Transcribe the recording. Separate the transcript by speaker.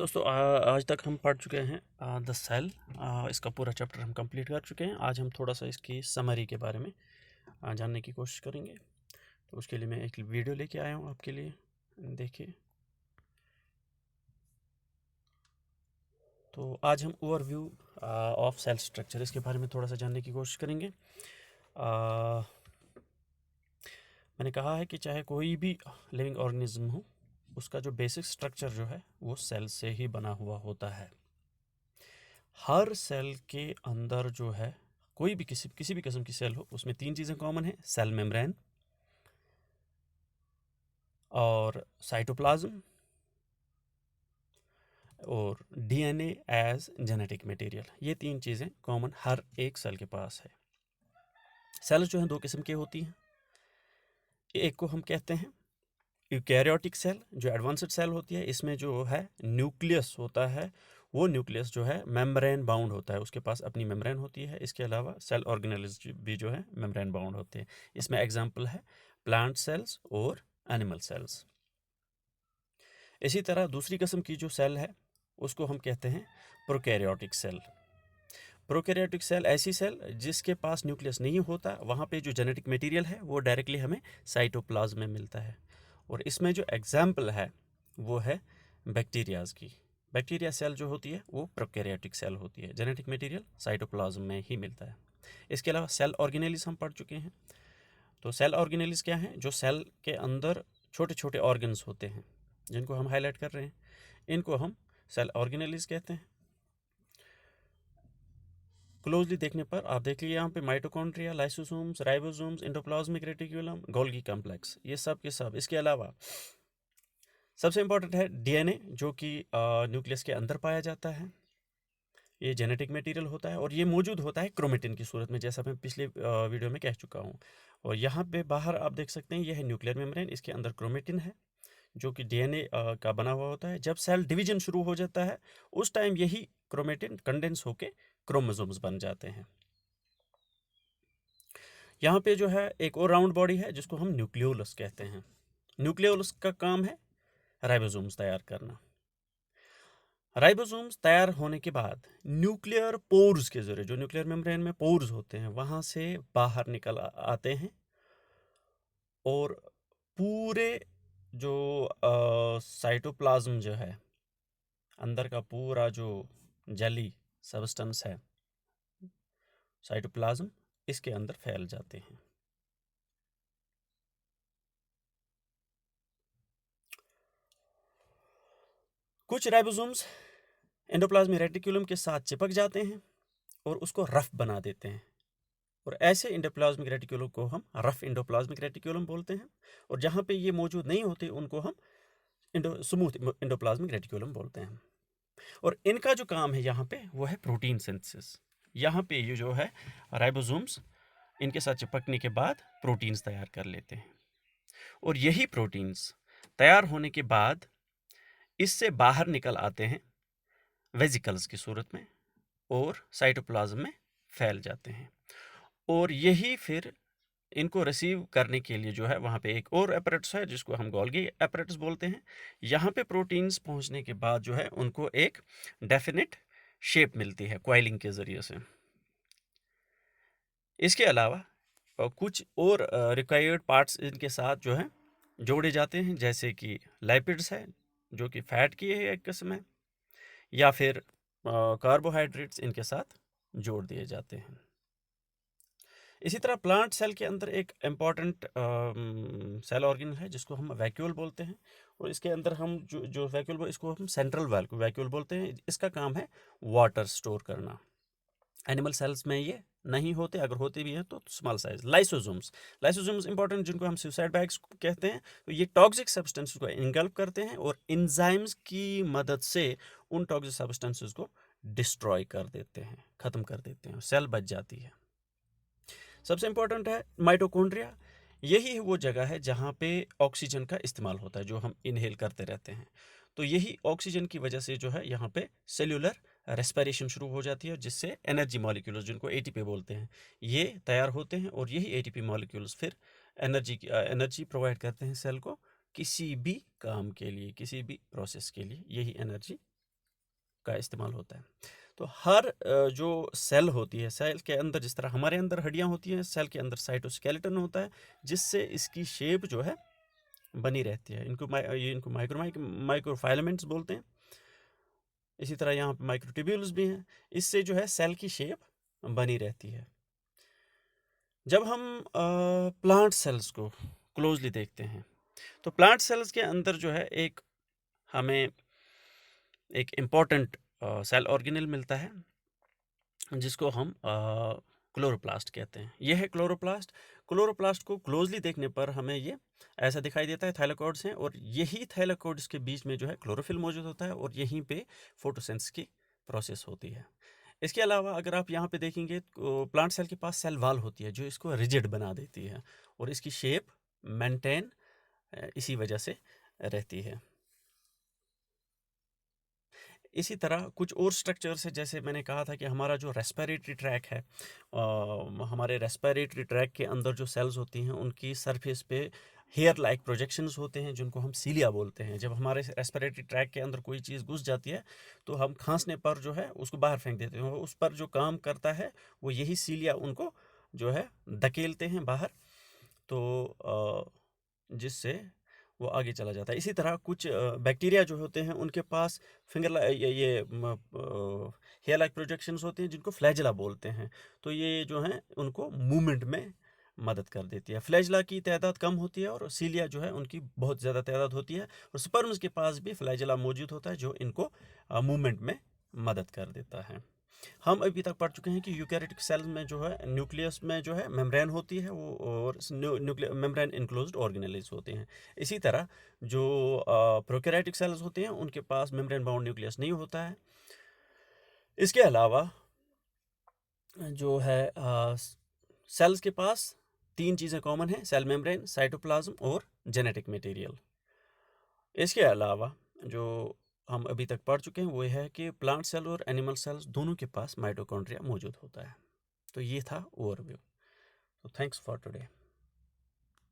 Speaker 1: दोस्तों आज तक हम पढ़ चुके हैं द सेल। इसका पूरा चैप्टर हम कंप्लीट कर चुके हैं। आज हम थोड़ा सा इसकी समरी के बारे में जानने की कोशिश करेंगे। तो उसके लिए मैं एक वीडियो लेके आया हूँ आपके लिए, देखिए। तो आज हम ओवरव्यू ऑफ सेल स्ट्रक्चर इसके बारे में थोड़ा सा जानने की कोशिश करेंगे। मैंने कहा है कि चाहे कोई भी लिविंग ऑर्गेनिज्म हो, उसका जो बेसिक स्ट्रक्चर जो है वो सेल से ही बना हुआ होता है। हर सेल के अंदर जो है, कोई भी किसी भी किस्म की सेल हो, उसमें तीन चीज़ें कॉमन है: सेल मेम्ब्रेन और साइटोप्लाज्म और डीएनए एज जेनेटिक मटेरियल। ये तीन चीज़ें कॉमन हर एक सेल के पास है। सेल्स जो हैं दो किस्म की होती हैं। एक को हम कहते हैं यूकैरियोटिक सेल, जो एडवांस्ड सेल होती है। इसमें जो है न्यूक्लियस होता है, वो न्यूक्लियस जो है मेम्ब्रेन बाउंड होता है, उसके पास अपनी मेम्ब्रेन होती है। इसके अलावा सेल ऑर्गेनेल्स भी जो है मेम्ब्रेन बाउंड होते हैं। इसमें एग्जांपल है प्लांट सेल्स और एनिमल सेल्स। इसी तरह दूसरी किस्म की जो सेल है उसको हम कहते हैं प्रोकैरियोटिक सेल। प्रोकैरियोटिक सेल ऐसी सेल जिसके पास न्यूक्लियस नहीं होता, वहाँ पे जो जेनेटिक मटेरियल है वो डायरेक्टली हमें साइटोप्लाज्म में मिलता है। और इसमें जो एग्जाम्पल है वो है बैक्टीरियाज की। बैक्टीरिया सेल जो होती है वो प्रोकैरियोटिक सेल होती है, जेनेटिक मटेरियल साइटोप्लाज्म में ही मिलता है। इसके अलावा सेल ऑर्गेनेलिस हम पढ़ चुके हैं। तो सेल ऑर्गेनेलिस क्या है? जो सेल के अंदर छोटे छोटे ऑर्गन्स होते हैं, जिनको हम हाईलाइट कर रहे हैं, इनको हम सेल ऑर्गेनेलिस कहते हैं। क्लोजली देखने पर आप देख लीजिए यहाँ पे mitochondria, lysosomes, ribosomes, endoplasmic reticulum, Golgi complex, ये सब के सब। इसके अलावा सबसे इंपॉर्टेंट है डीएनए, जो कि न्यूक्लियस के अंदर पाया जाता है। ये जेनेटिक मटेरियल होता है और ये मौजूद होता है क्रोमेटिन की सूरत में, जैसा मैं पिछले वीडियो में कह चुका हूँ। और यहाँ पे बाहर आप देख सकते हैं, यह है न्यूक्लियर मेम्ब्रेन, इसके अंदर क्रोमेटिन है जो कि डीएनए का बना हुआ होता है। जब सेल डिवीजन शुरू हो जाता है उस टाइम यही क्रोमेटिन कंडेंस होके क्रोमोसोम्स बन जाते हैं। यहाँ पे जो है एक और राउंड बॉडी है जिसको हम न्यूक्लियोलस कहते हैं। न्यूक्लियोलस का काम है राइबोसोम्स तैयार करना। राइबोसोम्स तैयार होने के बाद न्यूक्लियर पोर्स के जरिए, जो न्यूक्लियर मेम्ब्रेन में पोर्स होते हैं, वहाँ से बाहर निकल आते हैं और पूरे जो साइटोप्लाज्म जो है, अंदर का पूरा जो जेली सब्सटेंस है साइटोप्लाज्म, इसके अंदर फैल जाते हैं। कुछ राइबोसोम्स एंडोप्लाज्मिक रेटिकुलम के साथ चिपक जाते हैं और उसको रफ बना देते हैं, और ऐसे एंडोप्लाज्मिक रेटिकुलम को हम रफ एंडोप्लाज्मिक रेटिकुलम बोलते हैं। और जहाँ पे ये मौजूद नहीं होते उनको हम स्मूथ एंडोप्लाज्मिक रेटिकुलम बोलते हैं। और इनका जो काम है यहाँ पे वो है प्रोटीन सिंथेसिस। यहाँ पे ये जो है राइबोसोम्स इनके साथ चिपकने के बाद प्रोटीन्स तैयार कर लेते हैं, और यही प्रोटीन्स तैयार होने के बाद इससे बाहर निकल आते हैं वेजिकल्स की सूरत में और साइटोप्लाज्म में फैल जाते हैं। और यही फिर इनको रिसीव करने के लिए जो है वहाँ पे एक और एपरेटस है जिसको हम गोल्गी एपरेटस बोलते हैं। यहाँ पे प्रोटीन्स पहुँचने के बाद जो है उनको एक डेफिनेट शेप मिलती है क्वाइलिंग के ज़रिए से। इसके अलावा कुछ और रिक्वायर्ड पार्ट्स इनके साथ जो है जोड़े जाते हैं, जैसे कि लाइपिड्स है जो कि फैट की है एक किस्म है, या फिर कार्बोहाइड्रेट्स इनके साथ जोड़ दिए जाते हैं। इसी तरह प्लांट सेल के अंदर एक इम्पॉर्टेंट सेल ऑर्गन है जिसको हम वैक्यूल बोलते हैं, और इसके अंदर हम जो वैक्यूल इसको हम सेंट्रल वैक्यूल बोलते हैं। इसका काम है वाटर स्टोर करना। एनिमल सेल्स में ये नहीं होते, अगर होते भी हैं तो स्मॉल साइज। लाइसोसोम्स इंपॉर्टेंट, जिनको हम सुसाइड बैग्स कहते हैं। तो ये टॉक्सिक सब्सटेंसेस को इनगल्फ करते हैं और एंजाइम्स की मदद से उन टॉक्सिक सब्सटेंसेस को डिस्ट्रॉय कर देते हैं, ख़त्म कर देते हैं, सेल बच जाती है। सबसे इंपॉर्टेंट है माइटोकॉन्ड्रिया। यही वो जगह है जहाँ पे ऑक्सीजन का इस्तेमाल होता है, जो हम इनहेल करते रहते हैं। तो यही ऑक्सीजन की वजह से जो है यहाँ पे सेल्यूलर रेस्पिरेशन शुरू हो जाती है, जिससे एनर्जी मॉलिक्यूल्स, जिनको एटीपी बोलते हैं, ये तैयार होते हैं। और यही एटीपी मॉलिक्यूल्स फिर एनर्जी प्रोवाइड करते हैं सेल को किसी भी काम के लिए, किसी भी प्रोसेस के लिए। यही एनर्जी का इस्तेमाल होता है। तो हर जो सेल होती है, सेल के अंदर जिस तरह हमारे अंदर हड्डियाँ होती हैं, सेल के अंदर साइटोस्केलेटन होता है, जिससे इसकी शेप जो है बनी रहती है। इनको माइक्रोफाइलामेंट्स बोलते हैं। इसी तरह यहाँ पे माइक्रोट्यूब्यूल्स भी हैं। इससे जो है सेल की शेप बनी रहती है। जब हम प्लांट सेल्स को क्लोजली देखते हैं, तो प्लांट सेल्स के अंदर जो है हमें एक इम्पॉर्टेंट सेल ऑर्गेनेल मिलता है, जिसको हम क्लोरोप्लास्ट कहते हैं। यह है क्लोरोप्लास्ट। क्लोरोप्लास्ट को क्लोजली देखने पर हमें ये ऐसा दिखाई देता है, थाइलाकोइड्स हैं, और यही थाइलाकोइड्स के बीच में जो है क्लोरोफिल मौजूद होता है, और यहीं पे फोटोसिंथेसिस की प्रोसेस होती है। इसके अलावा अगर आप यहाँ पे देखेंगे तो प्लांट सेल के पास सेल वॉल होती है, जो इसको रिजिड बना देती है, और इसकी शेप मेंटेन इसी वजह से रहती है। इसी तरह कुछ और स्ट्रक्चर्स है, जैसे मैंने कहा था कि हमारा जो रेस्पिरेटरी ट्रैक है, हमारे रेस्पिरेटरी ट्रैक के अंदर जो सेल्स होती हैं, उनकी सरफेस पे हेयर लाइक प्रोजेक्शंस होते हैं, जिनको हम सीलिया बोलते हैं। जब हमारे रेस्पिरेटरी ट्रैक के अंदर कोई चीज़ घुस जाती है, तो हम खांसने पर जो है उसको बाहर फेंक देते हैं, उस पर जो काम करता है वो यही सीलिया उनको जो है धकेलते हैं बाहर, तो जिससे वो आगे चला जाता है। इसी तरह कुछ बैक्टीरिया जो होते हैं, उनके पास हेयर लाइक प्रोजेक्शंस होते हैं, जिनको फ्लैजिला बोलते हैं। तो ये जो हैं उनको मूवमेंट में मदद कर देती है। फ्लैजिला की तादाद कम होती है, और सीलिया जो है उनकी बहुत ज़्यादा तादाद होती है, और स्पर्म्स के पास भी फ्लैजिला मौजूद होता है, जो इनको मूवमेंट में मदद कर देता है। हम अभी तक पढ़ चुके हैं कि यूकैरियोटिक सेल में जो है न्यूक्लियस में जो है मेम्ब्रेन होती है, वो और मेम्ब्रेन इनक्लोज्ड ऑर्गेनेल्स होते हैं। इसी तरह जो प्रोकैरियोटिक सेल्स होते हैं, उनके पास मेम्ब्रेन बाउंड न्यूक्लियस नहीं होता है। इसके अलावा जो है सेल्स के पास 3 चीज़ें कॉमन हैं: सेल मेम्ब्रेन, साइटोप्लाज्म और जेनेटिक मटेरियल। इसके अलावा जो हम अभी तक पढ़ चुके हैं वो है कि प्लांट सेल और एनिमल सेल्स दोनों के पास माइटोकॉन्ड्रिया मौजूद होता है। तो ये था ओवरव्यू। तो थैंक्स फॉर टुडे।